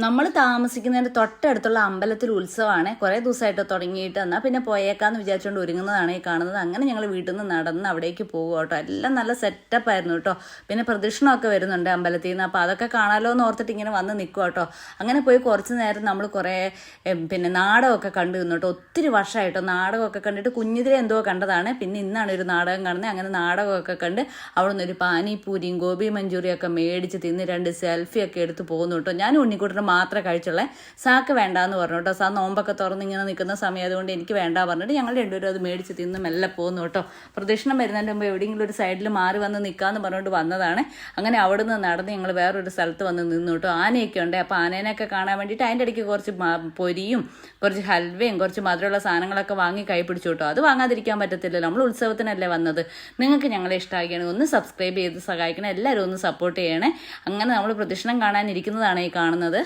നമ്മൾ താമസിക്കുന്നതിൻ്റെ തൊട്ടടുത്തുള്ള അമ്പലത്തിൽ ഉത്സവമാണ്. കുറേ ദിവസമായിട്ട് തുടങ്ങിയിട്ട് എന്നാൽ പിന്നെ പോയേക്കാന്ന് വിചാരിച്ചുകൊണ്ട് ഒരുങ്ങുന്നതാണ് ഈ കാണുന്നത്. അങ്ങനെ ഞങ്ങൾ വീട്ടിൽ നിന്ന് നടന്ന് അവിടേക്ക് പോകും കേട്ടോ. എല്ലാം നല്ല സെറ്റപ്പായിരുന്നു കേട്ടോ. പിന്നെ പ്രദക്ഷിണമൊക്കെ വരുന്നുണ്ട് അമ്പലത്തിൽ നിന്ന്. അപ്പോൾ അതൊക്കെ കാണാമല്ലോ എന്ന് ഓർത്തിട്ട് ഇങ്ങനെ വന്ന് നിൽക്കും കേട്ടോ. അങ്ങനെ പോയി കുറച്ച് നേരം നമ്മൾ കുറേ പിന്നെ നാടകമൊക്കെ കണ്ടു നിന്നു കേട്ടോ. ഒത്തിരി വർഷമായിട്ടോ നാടകമൊക്കെ കണ്ടിട്ട്. കുഞ്ഞിതിരെ എന്തോ കണ്ടതാണ്, പിന്നെ ഇന്നാണ് ഒരു നാടകം കാണുന്നത്. അങ്ങനെ നാടകമൊക്കെ കണ്ട് അവിടെ നിന്ന് ഒരു പാനിപൂരിയും ഗോപി മഞ്ചൂരിയും ഒക്കെ മേടിച്ച് തിന്ന് 2 സെൽഫിയൊക്കെ എടുത്ത് പോകുന്നു കേട്ടോ. ഞാൻ ഉണ്ണിക്കുട്ടൻ മാത്രമേ കഴിച്ചുള്ളേ. സാക്ക് വേണ്ടാന്ന് പറഞ്ഞു കേട്ടോ. സാ നോമ്പൊക്കെ തുറന്ന് ഇങ്ങനെ നിൽക്കുന്ന സമയം അതുകൊണ്ട് എനിക്ക് വേണ്ട പറഞ്ഞിട്ട് ഞങ്ങൾ രണ്ടുപേരും അത് മേടിച്ച് തിന്ന് മെല്ലെ പോകുന്നു കേട്ടോ. പ്രദക്ഷിണം വരുന്നതിൻ്റെ മുമ്പ് എവിടെയെങ്കിലും ഒരു സൈഡിൽ മാറി വന്ന് നിൽക്കാമെന്ന് പറഞ്ഞുകൊണ്ട് വന്നതാണ്. അങ്ങനെ അവിടെ നിന്ന് നടന്ന് ഞങ്ങൾ വേറൊരു സ്ഥലത്ത് വന്ന് നിന്നു കേട്ടോ. ആനയൊക്കെ ഉണ്ട്. അപ്പോൾ ആനേനെയൊക്കെ കാണാൻ വേണ്ടിയിട്ട് അതിൻ്റെ ഇടയ്ക്ക് കുറച്ച് പൊരിയും കുറച്ച് ഹൽവയും കുറച്ച് മധുരമുള്ള സാധനങ്ങളൊക്കെ വാങ്ങി കൈ പിടിച്ചു കേട്ടോ. അത് വാങ്ങാതിരിക്കാൻ പറ്റത്തില്ലല്ലോ, നമ്മൾ ഉത്സവത്തിനല്ലേ വന്നത്. നിങ്ങൾക്ക് ഞങ്ങളെ ഇഷ്ടമാക്കിയാണെങ്കിൽ ഒന്ന് സബ്സ്ക്രൈബ് ചെയ്ത് സഹായിക്കണം. എല്ലാവരും ഒന്ന് സപ്പോർട്ട് ചെയ്യണേ. അങ്ങനെ നമ്മൾ പ്രദക്ഷിണം കാണാനിരിക്കുന്നതാണ് ഈ കാണുന്നത്.